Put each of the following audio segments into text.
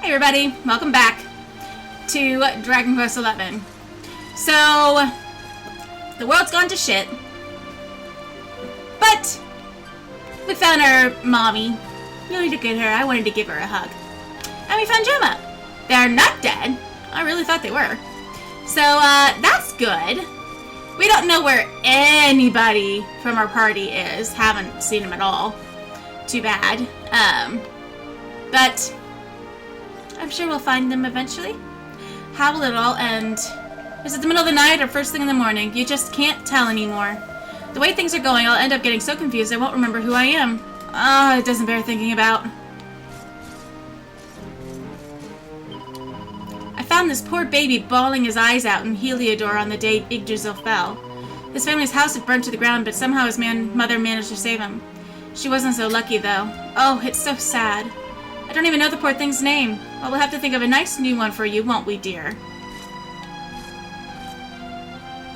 Hey everybody, welcome back to Dragon Quest XI. So, the world's gone to shit, but we found our mommy. Really look at her, I wanted to give her a hug. And we found Gemma. They're not dead. I really thought they were. So, that's good. We don't know where anybody from our party is. Haven't seen them at all. Too bad. But I'm sure we'll find them eventually. How will it all end? Is it the middle of the night or first thing in the morning? You just can't tell anymore. The way things are going, I'll end up getting so confused I won't remember who I am. Ah, it doesn't bear thinking about. I found this poor baby bawling his eyes out in Heliodor on the day Yggdrasil fell. His family's house had burnt to the ground, but somehow his mother managed to save him. She wasn't so lucky, though. Oh, it's so sad. I don't even know the poor thing's name. Well, we'll have to think of a nice new one for you, won't we, dear?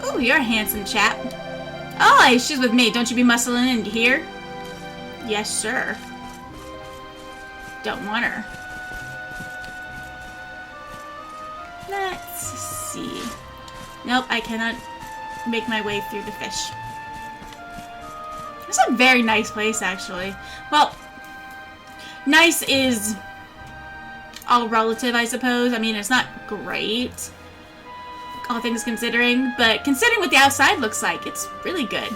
Ooh, you're a handsome chap. Oh, she's with me. Don't you be muscling in here? Yes, sir. Don't want her. Let's see. Nope, I cannot make my way through the fish. It's a very nice place, actually. Well, nice is all relative, I suppose. I mean, it's not great, all things considering, but considering what the outside looks like, it's really good.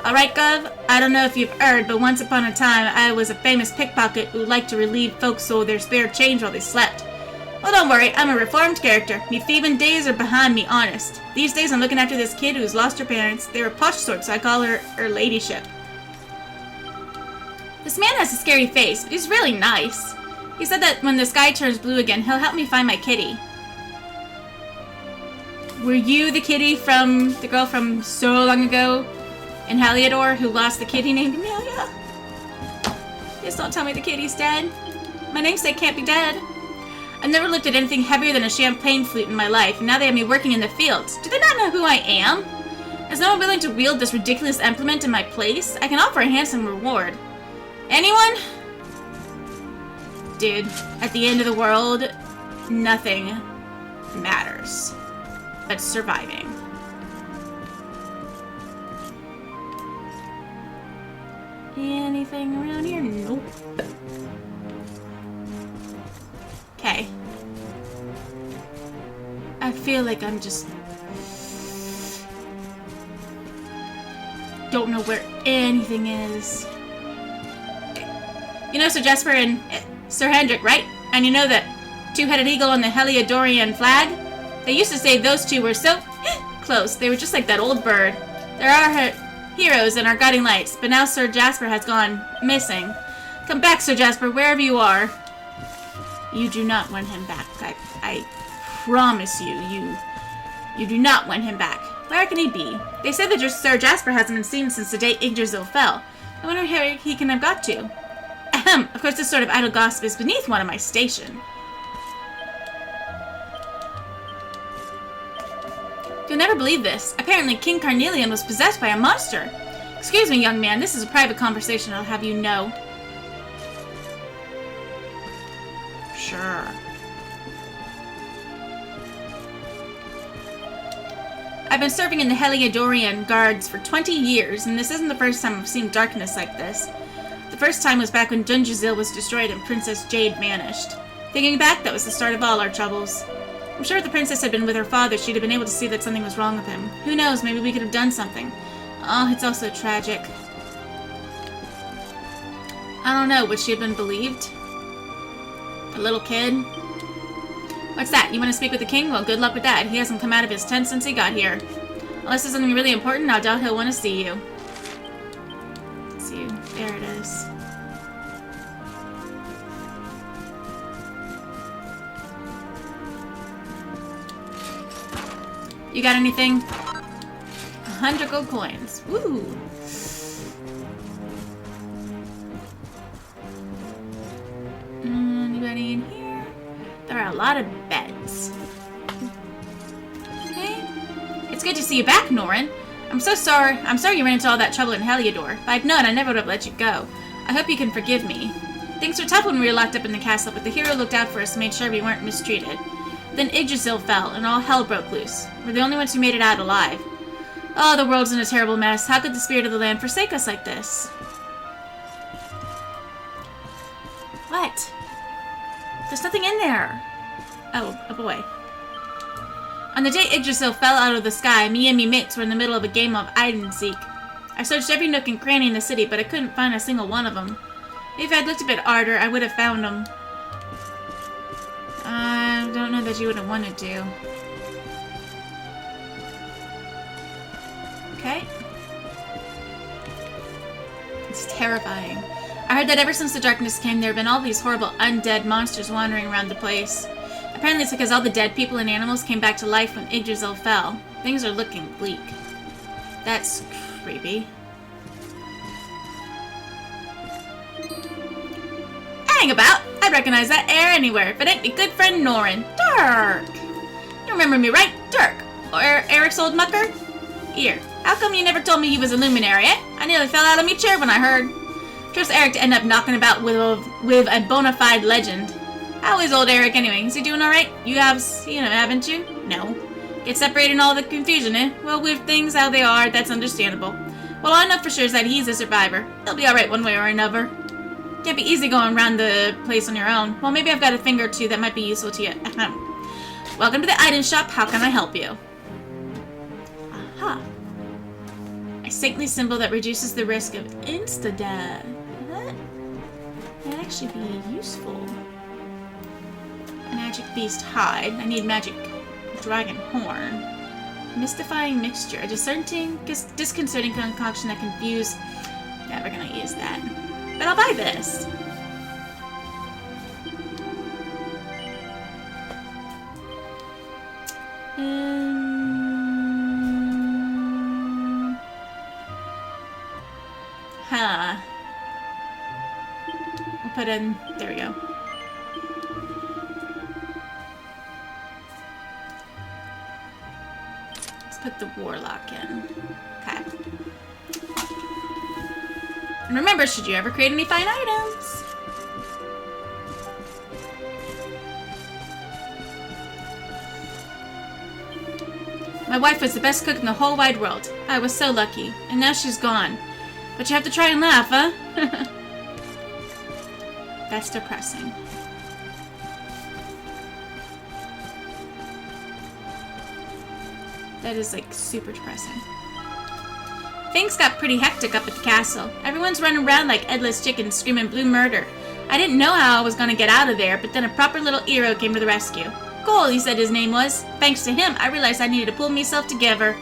Alright, Gov, I don't know if you've heard, but once upon a time, I was a famous pickpocket who liked to relieve folks of their spare change while they slept. Well, don't worry, I'm a reformed character. Me thieving days are behind me, honest. These days I'm looking after this kid who's lost her parents. They were posh sort, so I call her ladyship. This man has a scary face, but he's really nice. He said that when the sky turns blue again, he'll help me find my kitty. Were you the kitty from the girl from so long ago in Heliodor who lost the kitty named Amelia? Please don't tell me the kitty's dead. My namesake can't be dead. I've never looked at anything heavier than a champagne flute in my life, and now they have me working in the fields. Do they not know who I am? Is no one willing to wield this ridiculous implement in my place? I can offer a handsome reward. Anyone? Dude, at the end of the world, nothing matters but surviving. Anything around here? Nope. Okay. I feel like I'm just... don't know where anything is. You know Sir Jasper and Sir Hendrik, right? And you know that two-headed eagle on the Heliodorian flag? They used to say those two were so close. They were just like that old bird. There are heroes and our guiding lights, but now Sir Jasper has gone missing. Come back, Sir Jasper, wherever you are. You do not want him back. I promise you, you do not want him back. Where can he be? They said that Sir Jasper hasn't been seen since the day Yggdrasil fell. I wonder where he can have got to. Ahem. Of course, this sort of idle gossip is beneath one of my station. You'll never believe this. Apparently, King Carnelian was possessed by a monster. Excuse me, young man. This is a private conversation, I'll have you know. Sure. I've been serving in the Heliodorian guards for 20 years, and this isn't the first time I've seen darkness like this. The first time was back when Dunjazil was destroyed and Princess Jade vanished. Thinking back, that was the start of all our troubles. I'm sure if the princess had been with her father, she'd have been able to see that something was wrong with him. Who knows, maybe we could have done something. Oh, it's all so tragic. I don't know, would she have been believed? A little kid? What's that? You want to speak with the king? Well, good luck with that. He hasn't come out of his tent since he got here. Unless there's something really important, I doubt he'll want to see you. Let's see. There it is. You got anything? 100 gold coins. Woo! Anybody in here? There are a lot of beds. Okay. It's good to see you back, Norin. I'm sorry you ran into all that trouble in Heliodor. If I'd known, I never would have let you go. I hope you can forgive me. Things were tough when we were locked up in the castle, but the hero looked out for us and made sure we weren't mistreated. Then Yggdrasil fell, and all hell broke loose. We're the only ones who made it out alive. Oh, the world's in a terrible mess. How could the spirit of the land forsake us like this? What? There's nothing in there. Oh, a boy. On the day Yggdrasil fell out of the sky, me and me mates were in the middle of a game of hide-and-seek. I searched every nook and cranny in the city, but I couldn't find a single one of them. If I'd looked a bit harder, I would have found them. I don't know that you would have wanted to. Okay. It's terrifying. I heard that ever since the darkness came, there have been all these horrible undead monsters wandering around the place. Apparently it's because all the dead people and animals came back to life when Yggdrasil fell. Things are looking bleak. That's creepy. Hang about! I'd recognize that air anywhere if it ain't me good friend Norin. Dirk! You remember me, right? Dirk. Or Eric's old mucker? Here, how come you never told me he was a luminary, eh? I nearly fell out of me chair when I heard. Trust Eric to end up knocking about with a bona fide legend. How is old Eric anyway? Is he doing alright? You have seen him, haven't you? No. Get separated in all the confusion, eh? Well, with things how they are, that's understandable. Well, all I know for sure is that he's a survivor. He'll be alright one way or another. Can't be easy going around the place on your own. Well, maybe I've got a thing or two that might be useful to you. Welcome to the item shop. How can I help you? Aha. A saintly symbol that reduces the risk of insta-death. That might actually be useful. Magic beast hide. I need magic dragon horn. Mystifying mixture. A disconcerting concoction that confuse. Never gonna use that. But I'll buy this. We'll put in. There we go. Let's put the warlock in. Okay. And remember, should you ever create any fine items? My wife was the best cook in the whole wide world. I was so lucky. And now she's gone. But you have to try and laugh, huh? That's depressing. That is, like, super depressing. Things got pretty hectic up at the castle. Everyone's running around like headless chickens screaming blue murder. I didn't know how I was going to get out of there, but then a proper little hero came to the rescue. Cole, he said his name was. Thanks to him, I realized I needed to pull myself together.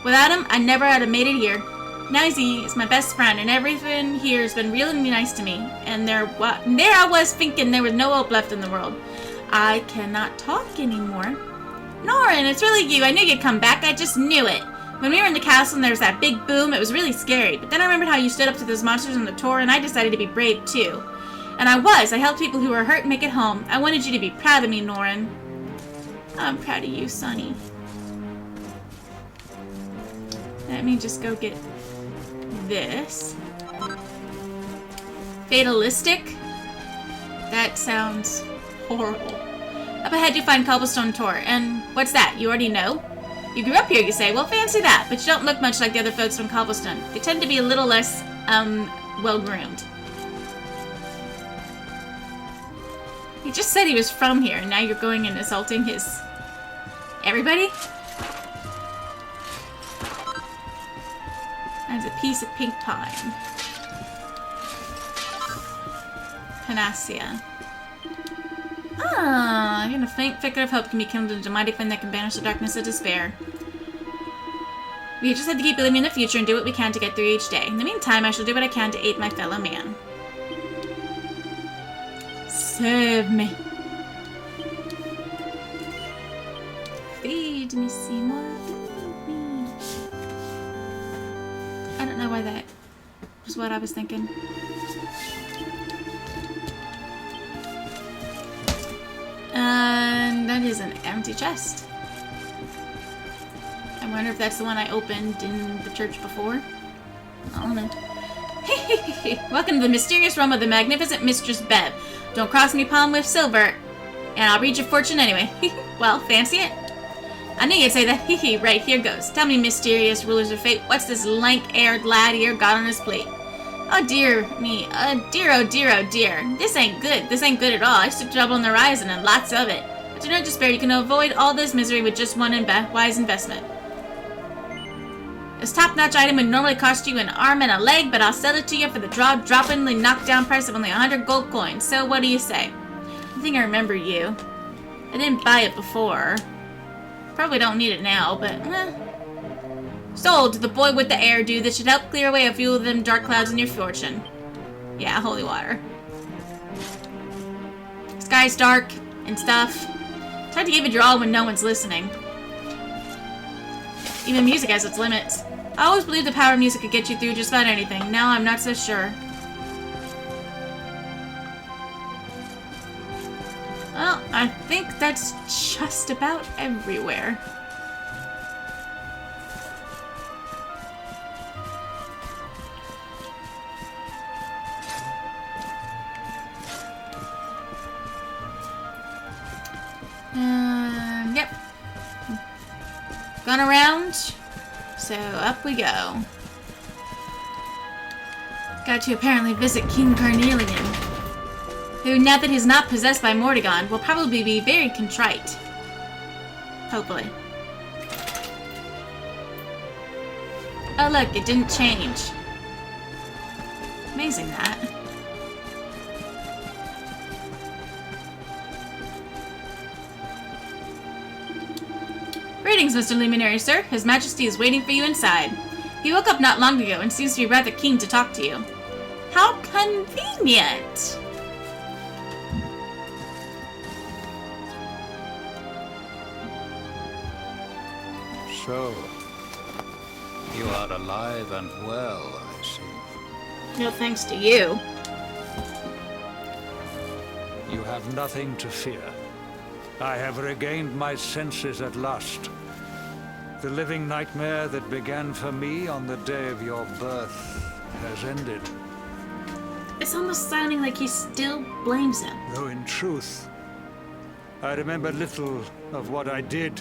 Without him, I never would have made it here. Now he is my best friend, and everything here has been really nice to me. And there I was thinking there was no hope left in the world. I cannot talk anymore. Norin, it's really you. I knew you'd come back. I just knew it. When we were in the castle and there was that big boom, it was really scary. But then I remembered how you stood up to those monsters on the tour, and I decided to be brave too. And I was. I helped people who were hurt make it home. I wanted you to be proud of me, Norin. I'm proud of you, Sonny. Let me just go get this. Fatalistic? That sounds horrible. Up ahead you find Cobblestone Tor. And what's that? You already know? You grew up here, you say. Well, fancy that. But you don't look much like the other folks from Cobblestone. They tend to be a little less, well-groomed. He just said he was from here, and now you're going and assaulting his... everybody? That's a piece of pink pine. Panacea. Ah, even a faint flicker of hope can be kindled into a mighty flame that can banish the darkness of despair. We just have to keep believing in the future and do what we can to get through each day. In the meantime, I shall do what I can to aid my fellow man. Serve me. Feed me, Seymour. Feed me. I don't know why that was what I was thinking. And that is an empty chest. I wonder if that's the one I opened in the church before. I don't know. Welcome to the mysterious realm of the magnificent Mistress Bev. Don't cross me palm with silver, and I'll read your fortune anyway. Well, fancy it? I knew you'd say that. Right, here goes. Tell me, mysterious rulers of fate, what's this lank-haired lad here got on his plate? Oh dear me, oh dear, oh dear. This ain't good. This ain't good at all. I took trouble on the horizon and lots of it. But do not despair, you can avoid all this misery with just one wise investment. This top-notch item would normally cost you an arm and a leg, but I'll sell it to you for the drop-droppingly knocked-down price of only 100 gold coins. So what do you say? I think I remember you. I didn't buy it before. Probably don't need it now, but Sold to the boy with the hairdo that should help clear away a few of them dark clouds in your fortune. Yeah, holy water. Sky's dark and stuff. It's hard to give it your all when no one's listening. Even music has its limits. I always believed the power of music could get you through just about anything. Now I'm not so sure. Well, I think that's just about everywhere. Yep. Gone around, so up we go. Got to apparently visit King Carnelian, who, now that he's not possessed by Mordegon, will probably be very contrite. Hopefully. Oh look, it didn't change. Amazing that. Greetings, Mr. Luminary, sir. His Majesty is waiting for you inside. He woke up not long ago and seems to be rather keen to talk to you. How convenient! So, you are alive and well, I see. No thanks to you. You have nothing to fear. I have regained my senses at last. The living nightmare that began for me on the day of your birth has ended. It's almost sounding like he still blames him. Though in truth, I remember little of what I did.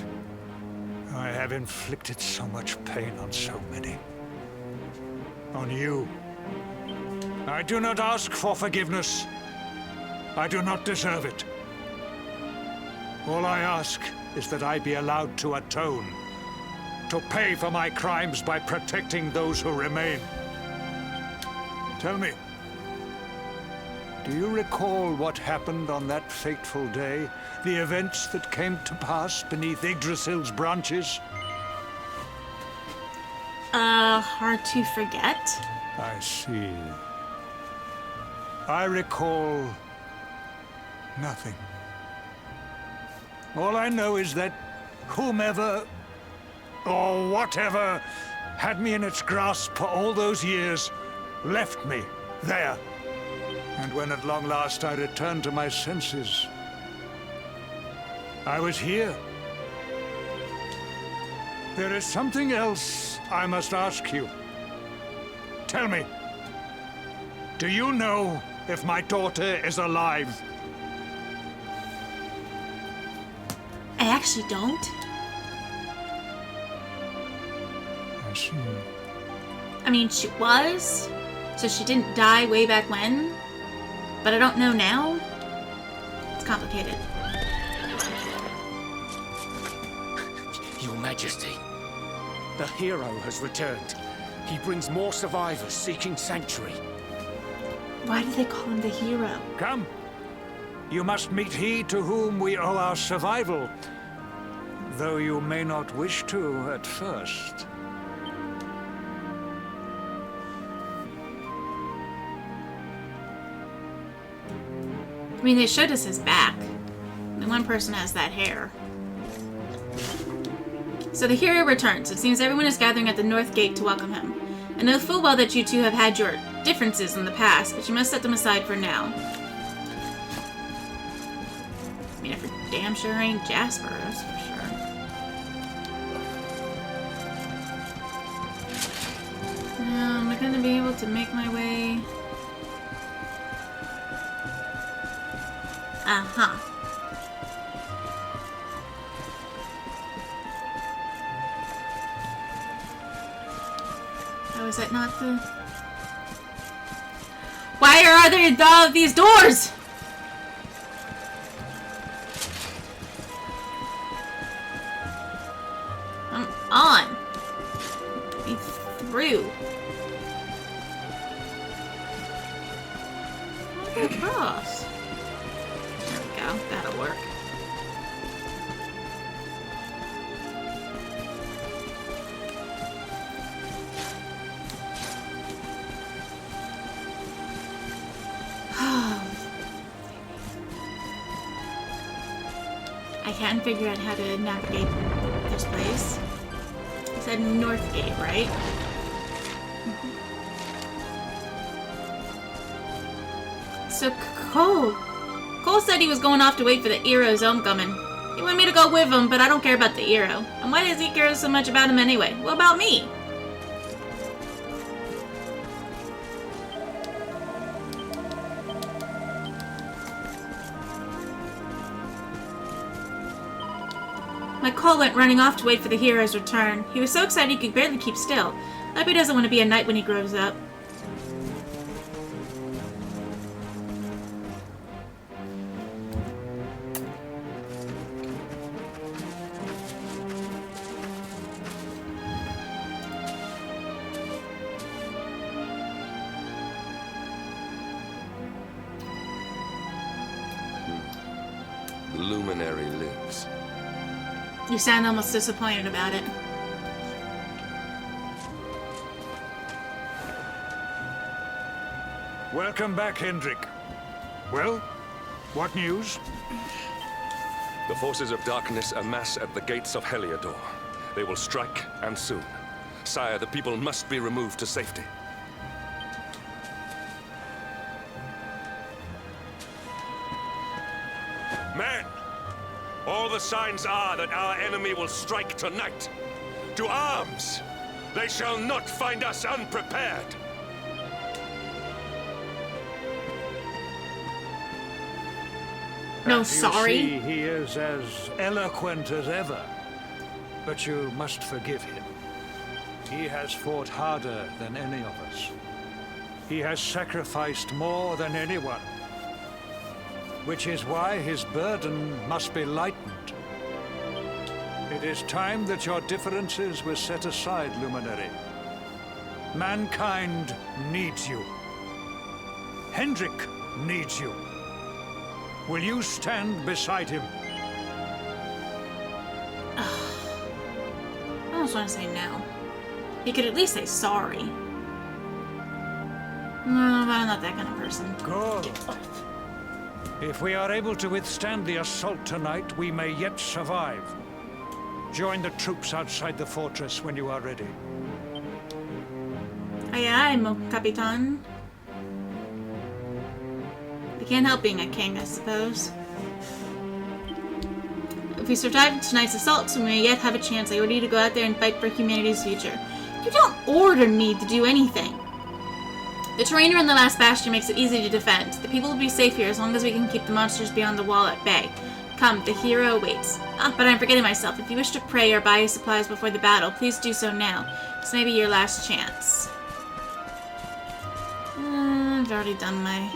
I have inflicted so much pain on so many. On you. I do not ask for forgiveness. I do not deserve it. All I ask is that I be allowed to atone, to pay for my crimes by protecting those who remain. Tell me, do you recall what happened on that fateful day? The events that came to pass beneath Yggdrasil's branches? Hard to forget. I see. I recall nothing. All I know is that whomever or whatever had me in its grasp for all those years left me there. And when at long last I returned to my senses, I was here. There is something else I must ask you. Tell me, do you know if my daughter is alive? I actually don't. I see. I mean, she was, so she didn't die way back when, but I don't know now. It's complicated. Your Majesty, the hero has returned. He brings more survivors seeking sanctuary. Why do they call him the hero? Come. You must meet he to whom we owe our survival, though you may not wish to at first. I mean, they showed us his back. Only one person has that hair. So the hero returns. It seems everyone is gathering at the north gate to welcome him. I know full well that you two have had your differences in the past, but you must set them aside for now. I mean, it for damn sure ain't Jasper, that's for sure. Am I gonna be able to make my way? Uh-huh. Oh, is that not the... Why are there all of these doors? I'm on. Me through. I'll go across. There we go. That'll work. I can't figure out how to navigate this place. It said North Gate, right? So Cole said he was going off to wait for the Eero's homecoming. He wanted me to go with him, but I don't care about the Eero. And why does he care so much about him anyway? What about me? My Cole went running off to wait for the hero's return. He was so excited he could barely keep still. I hope he doesn't want to be a knight when he grows up. The luminary lives. You sound almost disappointed about it. Welcome back, Hendrik. Well, what news? The forces of darkness amass at the gates of Heliodor. They will strike, and soon. Sire, the people must be removed to safety. Men! All the signs are that our enemy will strike tonight. To arms! They shall not find us unprepared! No, You sorry. see, he is as eloquent as ever. But you must forgive him. He has fought harder than any of us. He has sacrificed more than anyone. Which is why his burden must be lightened. It is time that your differences were set aside, Luminary. Mankind needs you. Hendrik needs you. Will you stand beside him? I almost want to say no. He could at least say sorry. No, but I'm not that kind of person. Good. If we are able to withstand the assault tonight, we may yet survive. Join the troops outside the fortress when you are ready. Aye, aye, Mo Capitan. I can't help being a king, I suppose. If we survive tonight's assaults, we may yet have a chance. I order you to go out there and fight for humanity's future. You don't order me to do anything. The terrain around the last bastion makes it easy to defend. The people will be safe here as long as we can keep the monsters beyond the wall at bay. Come, the hero awaits. Ah, but I'm forgetting myself. If you wish to pray or buy supplies before the battle, please do so now. This may be your last chance. I've already done my...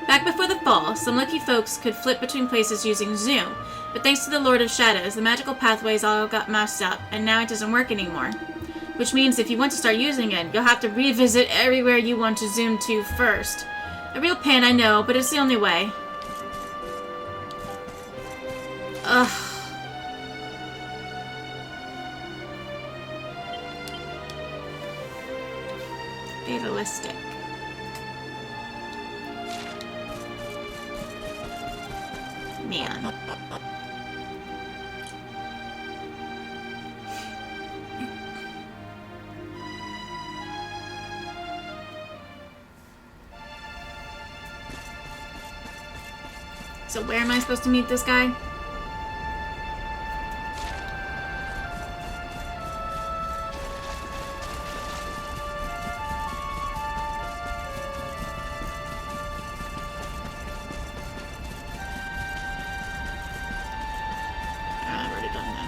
Back before the fall, some lucky folks could flip between places using Zoom, but thanks to the Lord of Shadows, the magical pathways all got messed up, and now it doesn't work anymore. Which means if you want to start using it, you'll have to revisit everywhere you want to zoom to first. A real pain, I know, but it's the only way. Ugh. Fatalistic. Man. So where am I supposed to meet this guy?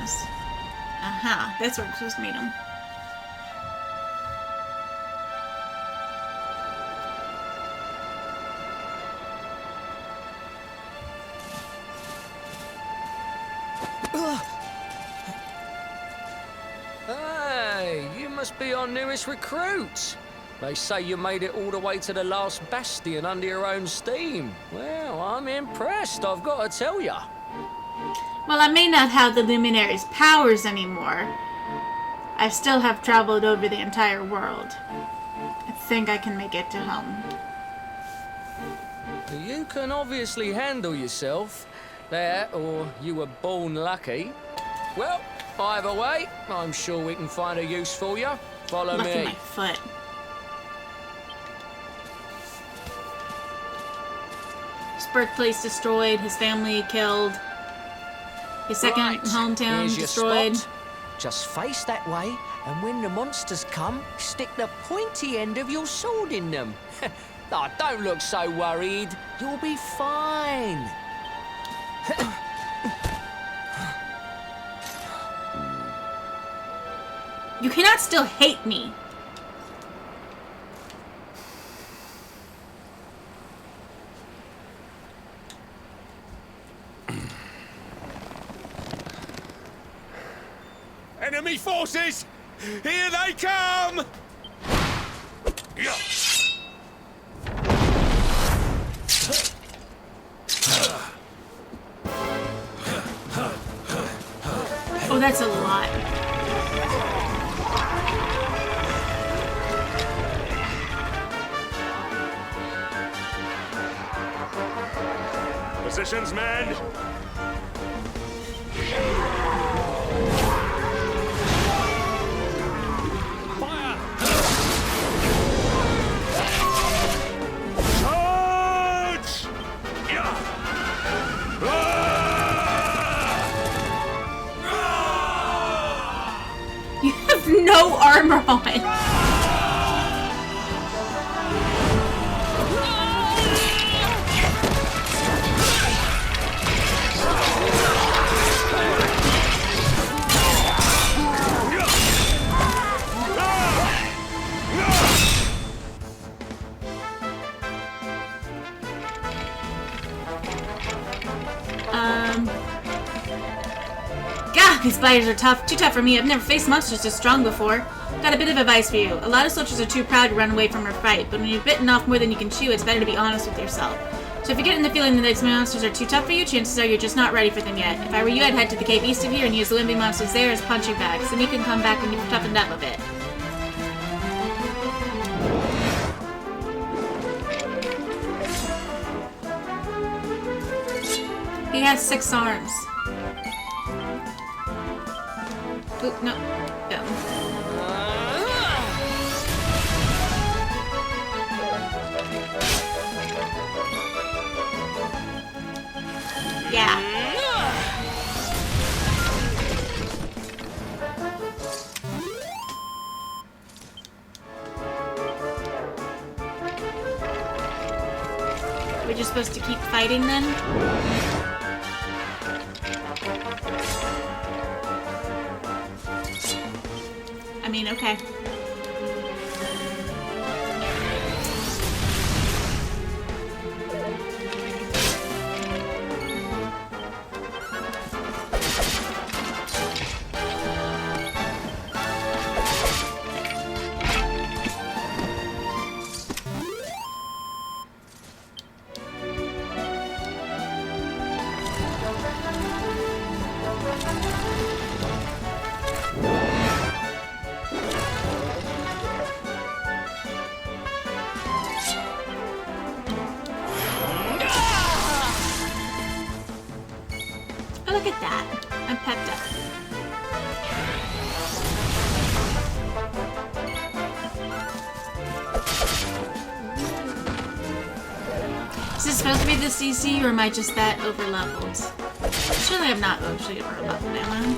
arms. Aha, that's where we're supposed to meet him. Hey, you must be our newest recruit. They say you made it all the way to the last bastion under your own steam. Well, I'm impressed, I've got to tell ya. Well, I may not have the Luminary's powers anymore. I still have traveled over the entire world. I think I can make it to home. You can obviously handle yourself. That, or you were born lucky. Well, either way, I'm sure we can find a use for you. Follow Lucky me. my foot. His birthplace destroyed, his family killed, his second Right, hometown here's your destroyed. spot. Just face that way, and when the monsters come, stick the pointy end of your sword in them. Oh, don't look so worried. You'll be fine. You cannot still hate me. Enemy forces! Here they come! Oh, that's a lot. Positions, men! Charge! You have no armor on. God, these spiders are tough. Too tough for me. I've never faced monsters this strong before. Got a bit of advice for you. A lot of soldiers are too proud to run away from a fight, but when you've bitten off more than you can chew, it's better to be honest with yourself. So if you're getting the feeling that these monsters are too tough for you, chances are you're just not ready for them yet. If I were you, I'd head to the cave east of here and use the wimpy monsters there as punching bags. Then you can come back when you've toughened up a bit. He has 6 arms. Oop, no. Yeah. We're just supposed to keep fighting then? I mean, okay. Oh, look at that. I'm pepped up. Is this supposed to be the CC, or am I just that over-leveled? Surely I'm not actually over-leveled, am I?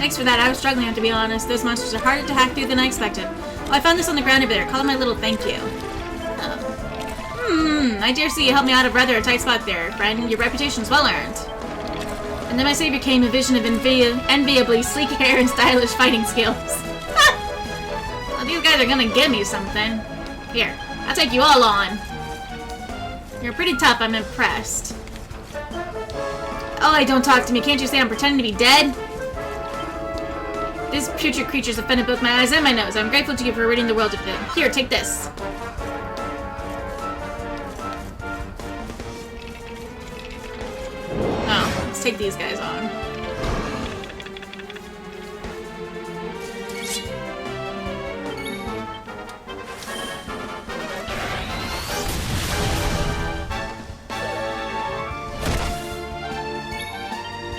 Thanks for that. I was struggling, to be honest. Those monsters are harder to hack through than I expected. Oh, I found this on the ground over there. Call it my little thank you. I dare say you helped me out of rather a tight spot there, friend. Your reputation's well earned. And then my savior came, a vision of enviably sleek hair and stylish fighting skills. Well, these guys are gonna give me something. Here, I'll take you all on. You're pretty tough, I'm impressed. Oh, don't talk to me. Can't you say I'm pretending to be dead? These putrid creatures offended both my eyes and my nose. I'm grateful to you for ridding the world of them. Here, take this. Oh, let's take these guys on.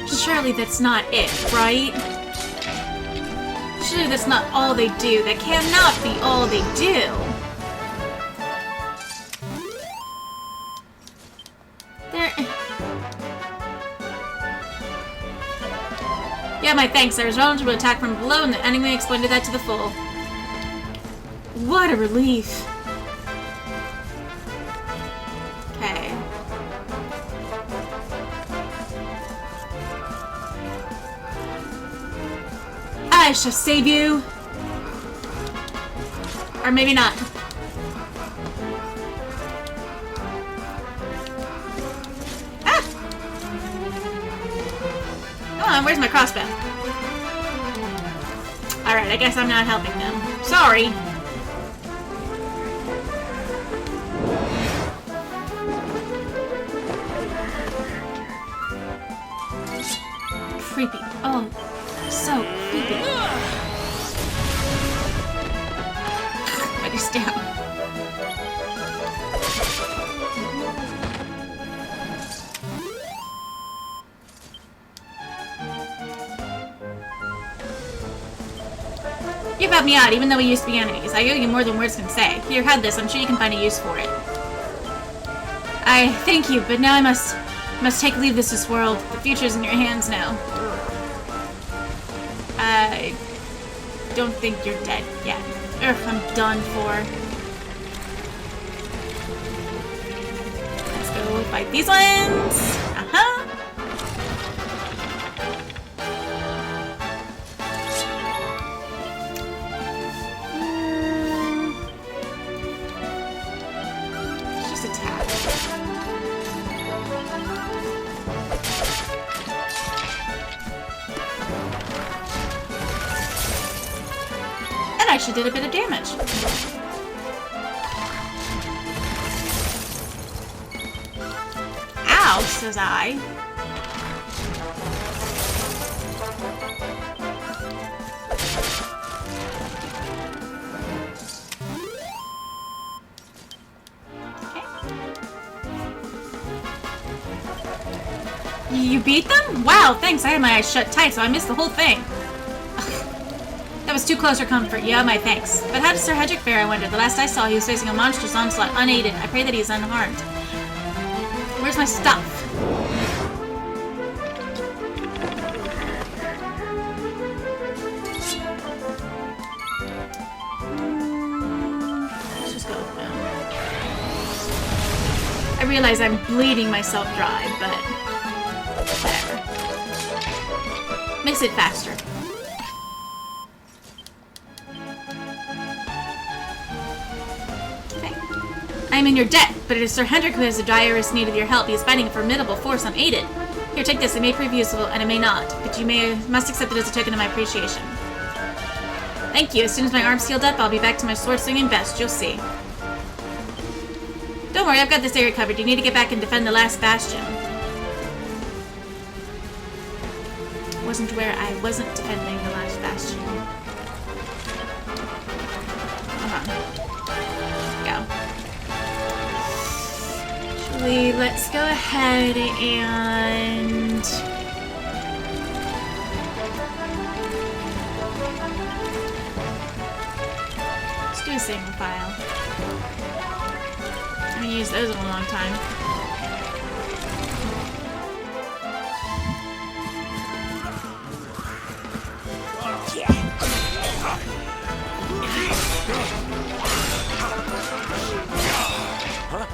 Surely that's not it, right? Surely that's not all they do. That cannot be all they do. Yeah, my thanks. I was vulnerable to attack from below, and the enemy exploited that to the full. What a relief. Okay. I shall save you. Or maybe not. Ah! Come on, where's my crossbow? Alright, I guess I'm not helping them. Sorry. Creepy. Oh, so creepy. But he's down. You've helped me out, even though we used to be enemies. I owe you more than words can say. Here, have this. I'm sure you can find a use for it. I thank you, but now I must leave this world. The future's in your hands now. I don't think you're dead yet. Ugh, I'm done for. Let's go fight these ones. Uh-huh. Let's just attack. Actually did a bit of damage. Ow, says I. Okay. You beat them? Wow, thanks. I had my eyes shut tight, so I missed the whole thing. That was too close for comfort. Yeah, my thanks. But how does Sir Hedrick fare, I wonder? The last I saw, he was facing a monstrous onslaught unaided. I pray that he's unharmed. Where's my stuff? Let's just go with them. I realize I'm bleeding myself dry, but whatever. Makes it faster. I am in your debt, but it is Sir Hendrik who has the direst need of your help. He is fighting a formidable force unaided. Here, take this. It may prove useful, and it may not, but you must accept it as a token of my appreciation. Thank you. As soon as my arm's healed up, I'll be back to my sword-swinging best. You'll see. Don't worry, I've got this area covered. You need to get back and defend the last bastion. Wasn't where I wasn't defending the last bastion. Let's go ahead and let's do a single file. I haven't used those in a long time.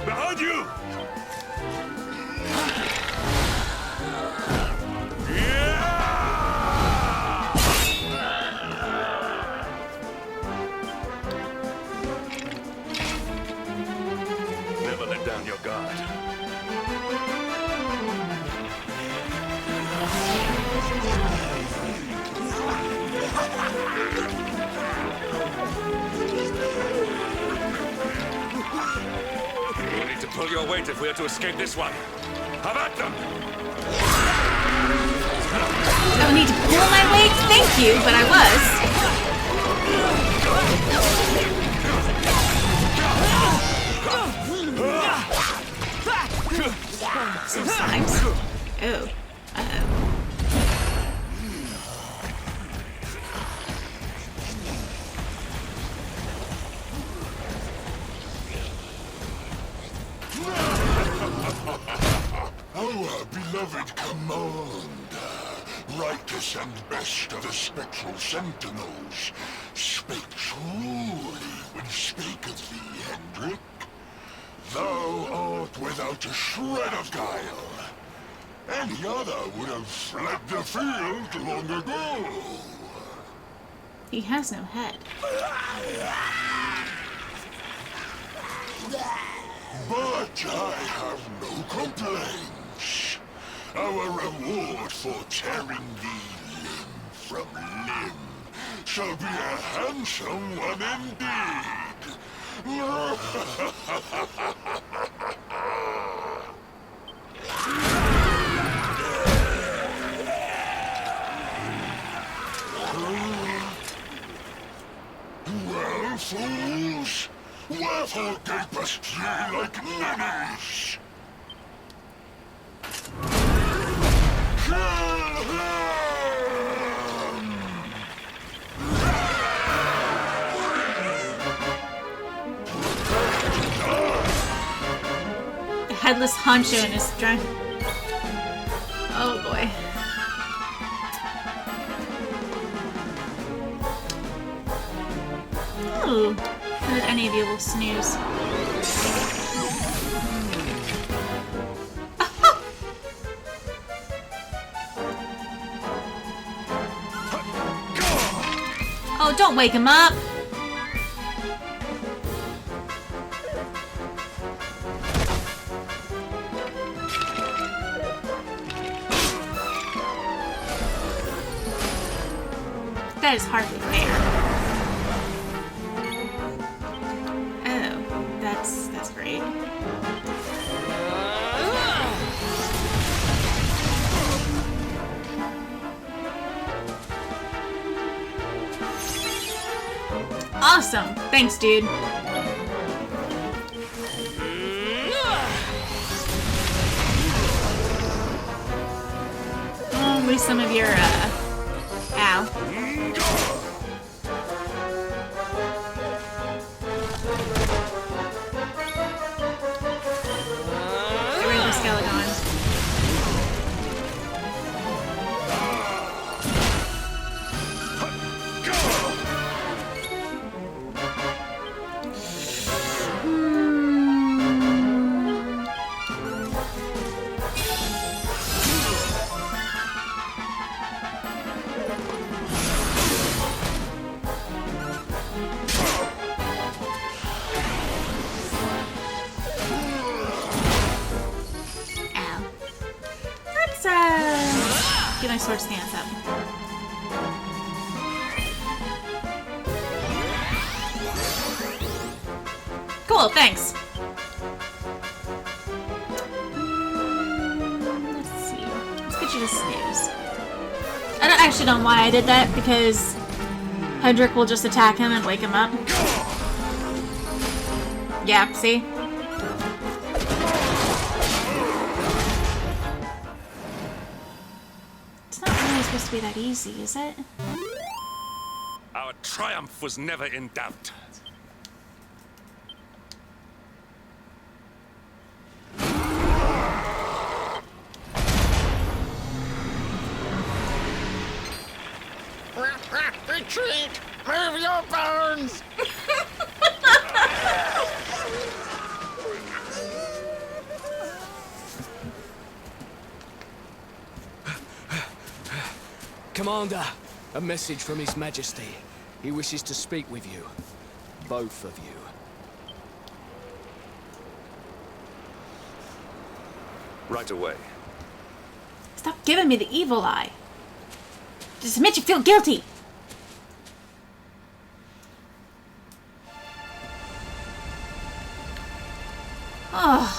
Behind you! Never let down your guard. You'll need to pull your weight if we are to escape this one. Have at them! Don't need to pull my weight, thank you, but I was. Some slimes. Oh. Uh-oh. Our beloved commander, rightest and best of the spectral sentinels, spake truly when spaketh thee, Hendrik. Thou art without a shred of guile. Any other would have fled the field long ago. He has no head. But I have no complaints. Our reward for tearing thee limb from limb shall be a handsome one indeed. Well, fools, wherefore gapest ye like ninnies? Kill him! The headless honcho in his drunk. Oh boy. Ooh. How did any of you will snooze? Oh, don't wake him up! That is hardly fair. Oh, that's great. Awesome! Thanks, dude. Oh, waste some of your, ow. Get rid of the skeleton. Get my sword stance up. Cool, thanks. Let's see. Let's get you to snooze. I don't actually know why I did that, because Hendrik will just attack him and wake him up. Yeah, see? Supposed to be that easy, is it? Our triumph was never in doubt. Retreat! Prove your bones! Commander, a message from His Majesty. He wishes to speak with you. Both of you. Right away. Stop giving me the evil eye. Just admit you feel guilty. Oh.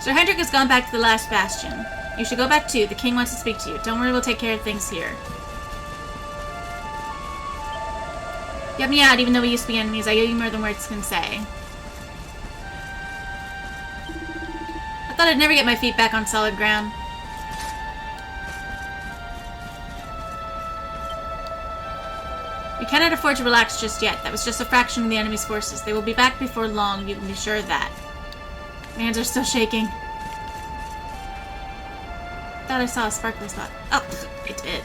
Sir Hendrik has gone back to the last bastion. You should go back too. The king wants to speak to you. Don't worry, we'll take care of things here. You helped me out, even though we used to be enemies. I owe you more than words can say. I thought I'd never get my feet back on solid ground. We cannot afford to relax just yet. That was just a fraction of the enemy's forces. They will be back before long, you can be sure of that. My hands are still shaking. Thought I saw a sparkly spot. Oh, I did.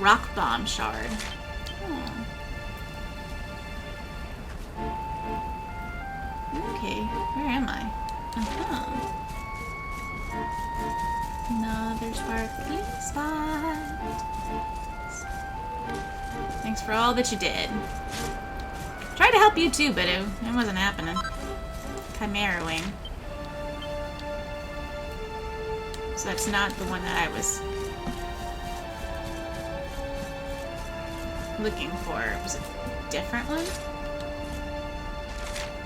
Rock bomb shard. Okay, where am I? Another sparkly spot. Thanks for all that you did. Tried to help you too, but it wasn't happening. Chimera wing. So that's not the one that I was looking for. Was it a different one?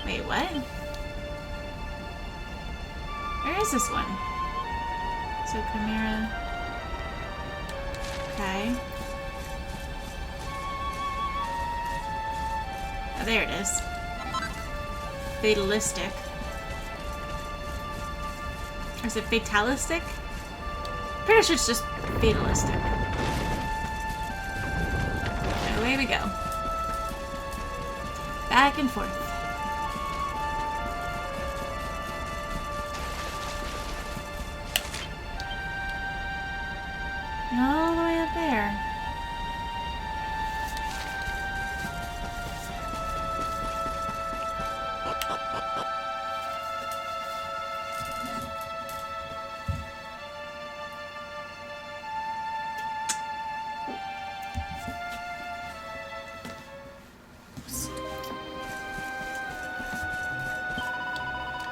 Wait, what? Where is this one? So Chimera. Okay. Oh, there it is. Fatalistic. Or is it fatalistic? Pretty sure it's just fatalistic. And away we go. Back and forth. All the way up there.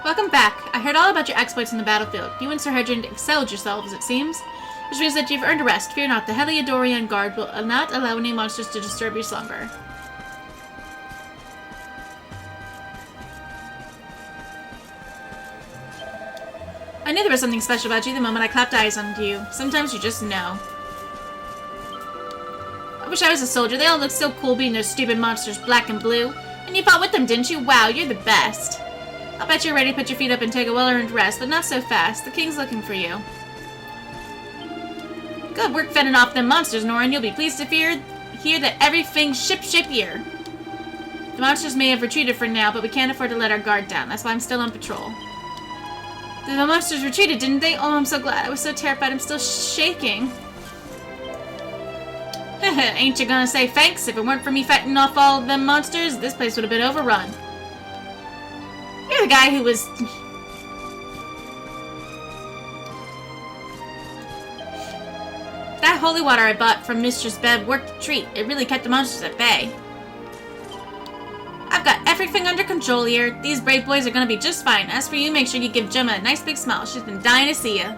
Welcome back. I heard all about your exploits in the battlefield. You and Sir Hedron excelled yourselves, it seems. Which means that you've earned a rest. Fear not, the Heliodorian Guard will not allow any monsters to disturb your slumber. I knew there was something special about you the moment I clapped eyes on you. Sometimes you just know. I wish I was a soldier. They all look so cool being those stupid monsters, black and blue. And you fought with them, didn't you? Wow, you're the best. I'll bet you're ready to put your feet up and take a well-earned rest, but not so fast. The king's looking for you. Good work fending off them monsters, Norin. You'll be pleased to hear that everything's ship-shape here. The monsters may have retreated for now, but we can't afford to let our guard down. That's why I'm still on patrol. The monsters retreated, didn't they? Oh, I'm so glad. I was so terrified. I'm still shaking. Ain't you gonna say thanks? If it weren't for me fighting off all of them monsters, this place would have been overrun. You're the guy who was... That holy water I bought from Mistress Bev worked a treat. It really kept the monsters at bay. I've got everything under control here. These brave boys are gonna be just fine. As for you, make sure you give Gemma a nice big smile. She's been dying to see you.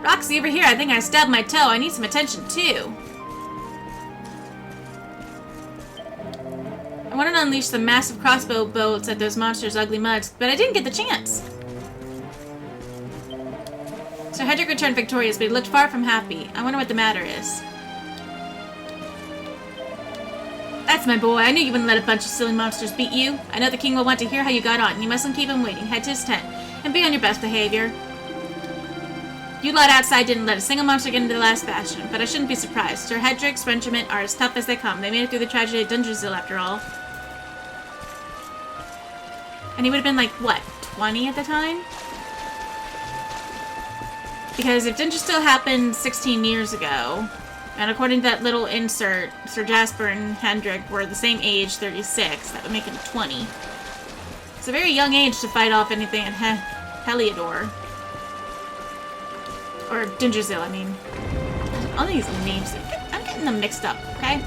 Roxy, over here. I think I stabbed my toe. I need some attention, too. I wanted to unleash some massive crossbow bolts at those monsters' ugly muds, but I didn't get the chance. Sir Hedrick returned victorious, but he looked far from happy. I wonder what the matter is. That's my boy. I knew you wouldn't let a bunch of silly monsters beat you. I know the king will want to hear how you got on. You mustn't keep him waiting. Head to his tent, and be on your best behavior. You lot outside didn't let a single monster get into the last bastion, but I shouldn't be surprised. Sir Hedrick's regiment are as tough as they come. They made it through the tragedy of Dungeonzil after all. And he would have been like, what, 20 at the time? Because if Dungeon still happened 16 years ago, And according to that little insert, Sir Jasper and Hendrik were the same age, 36. That would make him 20. It's a very young age to fight off anything in Heliodor. Or Dingerzil, I mean. All these names, I'm getting them mixed up, okay?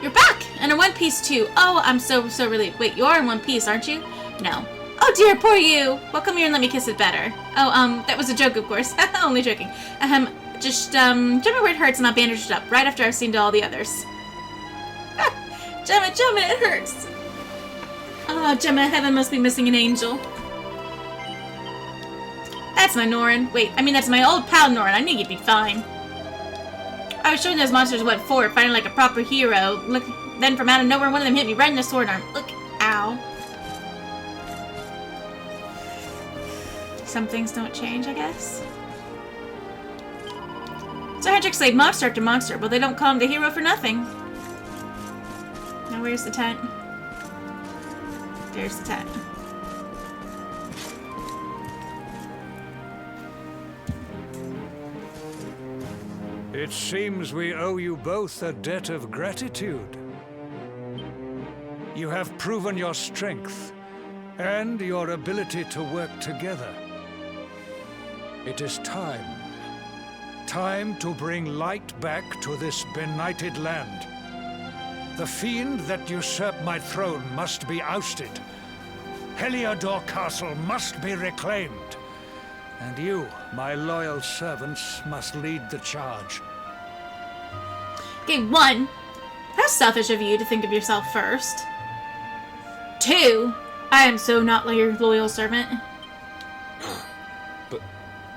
You're back! And in one piece too. Oh, I'm so relieved. Wait, you're in one piece, aren't you? No. Oh dear, poor you! Well, come here and let me kiss it better. Oh, that was a joke, of course. Only joking. Just, tell me where it hurts and I'll bandage it up, right after I've seen to all the others. Gemma, it hurts! Oh, Gemma, heaven must be missing an angel. That's my Norin. Wait, I mean, that's my old pal Norin. I knew you'd be fine. I was showing those monsters what for, fighting like a proper hero. Look, then from out of nowhere, one of them hit me right in the sword arm. Look, ow. Some things don't change, I guess. So Hendrik slayed monster after monster, but they don't call him the hero for nothing. Now where's the tent? There's the tent. It seems we owe you both a debt of gratitude. You have proven your strength and your ability to work together. It is time. Time to bring light back to this benighted land. The fiend that usurped my throne must be ousted. Heliodor Castle must be reclaimed. And you, my loyal servants, must lead the charge. Okay, 1. How selfish of you to think of yourself first. 2. I am so not your loyal servant.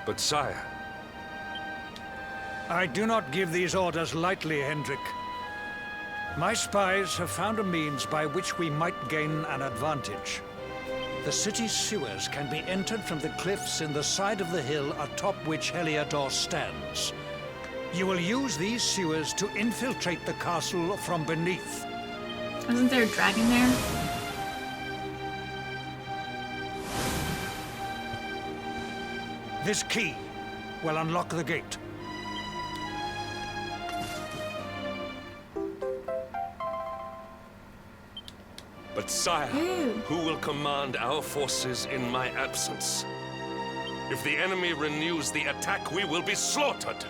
But sire... I do not give these orders lightly, Hendrik. My spies have found a means by which we might gain an advantage. The city's sewers can be entered from the cliffs in the side of the hill atop which Heliodor stands. You will use these sewers to infiltrate the castle from beneath. Wasn't there a dragon there? This key will unlock the gate. But sire, who will command our forces in my absence? If the enemy renews the attack, we will be slaughtered.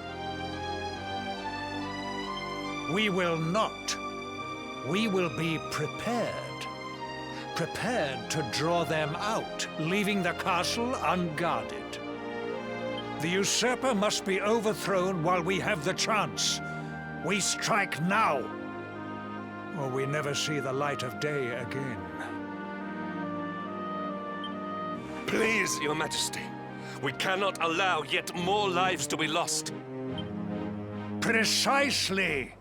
We will not. We will be prepared. Prepared to draw them out, leaving the castle unguarded. The usurper must be overthrown while we have the chance. We strike now, or we never see the light of day again. Please, Your Majesty. We cannot allow yet more lives to be lost. Precisely.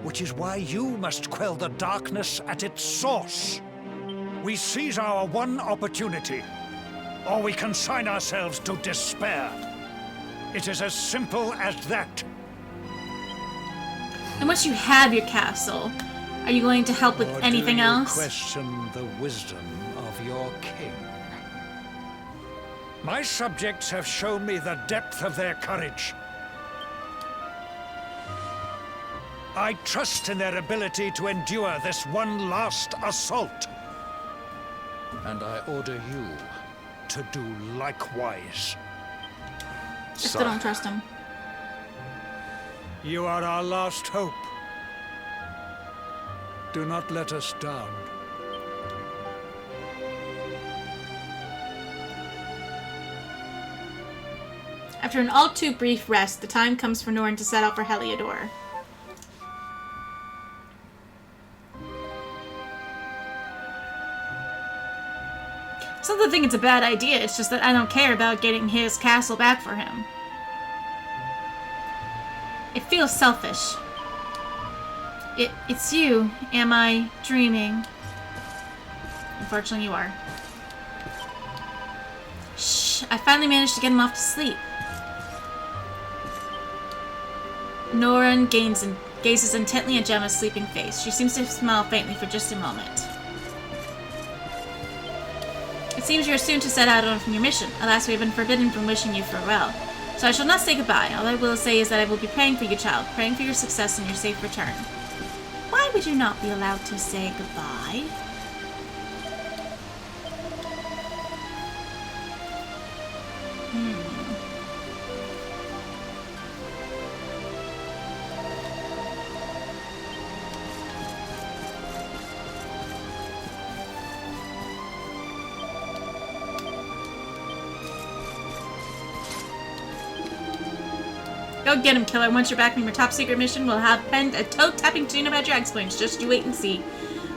Which is why you must quell the darkness at its source. We seize our one opportunity, or we consign ourselves to despair. It is as simple as that. And once you have your castle, are you going to help with anything else? Question the wisdom of your king. My subjects have shown me the depth of their courage. I trust in their ability to endure this one last assault. And I order you to do likewise. I still don't trust him. You are our last hope. Do not let us down. After an all too brief rest, the time comes for Norin to set out for Heliodor. It's not that I think it's a bad idea, it's just that I don't care about getting his castle back for him. It feels selfish. It's you. Am I dreaming? Unfortunately, you are. Shh, I finally managed to get him off to sleep. Norin gazes intently at Gemma's sleeping face. She seems to smile faintly for just a moment. It seems you are soon to set out on your mission. Alas, we have been forbidden from wishing you farewell. So I shall not say goodbye. All I will say is that I will be praying for you, child, praying for your success and your safe return. Why would you not be allowed to say goodbye? Go get him, killer. Once you're back from your top secret mission, we'll have penned a toe-tapping tune about your exploits. Just you wait and see.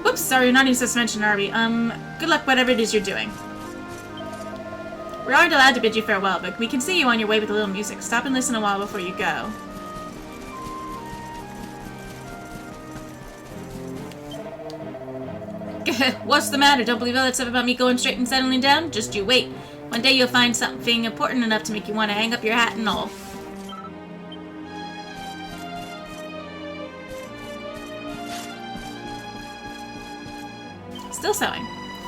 Whoops, sorry, you're not even suspension, are we? Good luck whatever it is you're doing. We aren't allowed to bid you farewell, but we can see you on your way with a little music. Stop and listen a while before you go. What's the matter? Don't believe all that stuff about me going straight and settling down? Just you wait. One day you'll find something important enough to make you want to hang up your hat and all. Still sewing.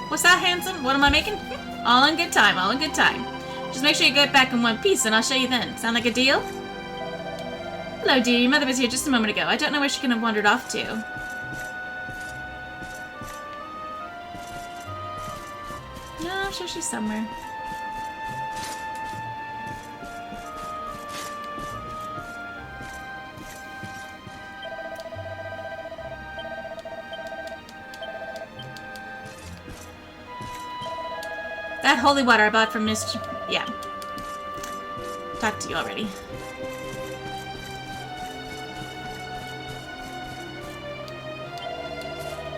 What's that, handsome? What am I making? All in good time, all in good time. Just make sure you get back in one piece and I'll show you then. Sound like a deal? Hello, dear. Your mother was here just a moment ago. I don't know where she can have wandered off to. No, I'm sure she's somewhere. That holy water I bought from Miss... Yeah. Talked to you already.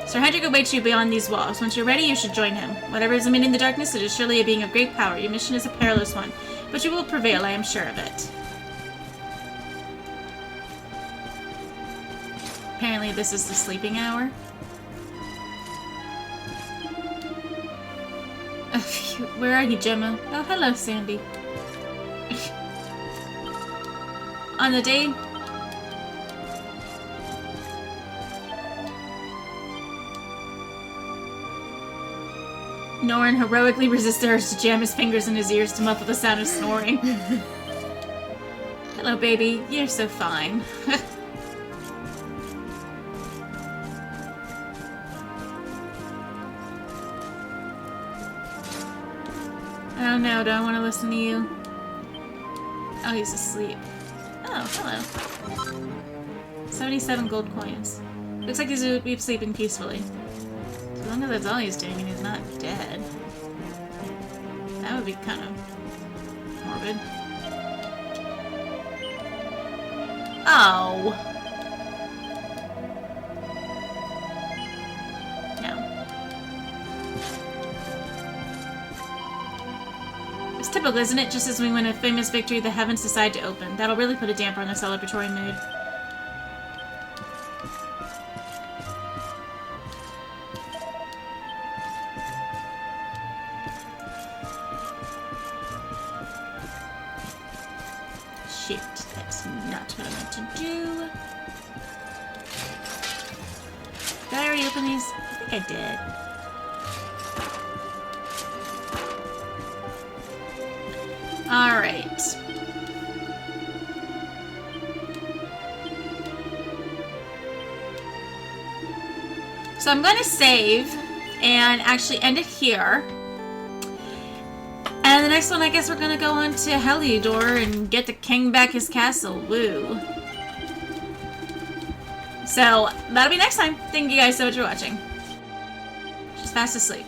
Sir Hendrik awaits you beyond these walls. Once you're ready, you should join him. Whatever is amid in the darkness, it is surely a being of great power. Your mission is a perilous one, but you will prevail, I am sure of it. Apparently this is the sleeping hour. Where are you, Gemma? Oh, hello, Sandy. On the day... Norin heroically resisted urge to jam his fingers in his ears to muffle the sound of snoring. Hello, baby. You're so fine. Oh no, do I want to listen to you? Oh, he's asleep. Oh, hello. 77 gold coins. Looks like he's be sleeping peacefully. As long as that's all he's doing and he's not dead. That would be kind of morbid. Oh! It's typical, isn't it? Just as we win a famous victory, the heavens decide to open. That'll really put a damper on the celebratory mood. Shit, that's not what I meant to do. Did I already open these? I think I did. Alright. So I'm going to save and actually end it here. And the next one, I guess we're going to go on to Heliodor and get the king back his castle. Woo. So that'll be next time. Thank you guys so much for watching. She's fast asleep.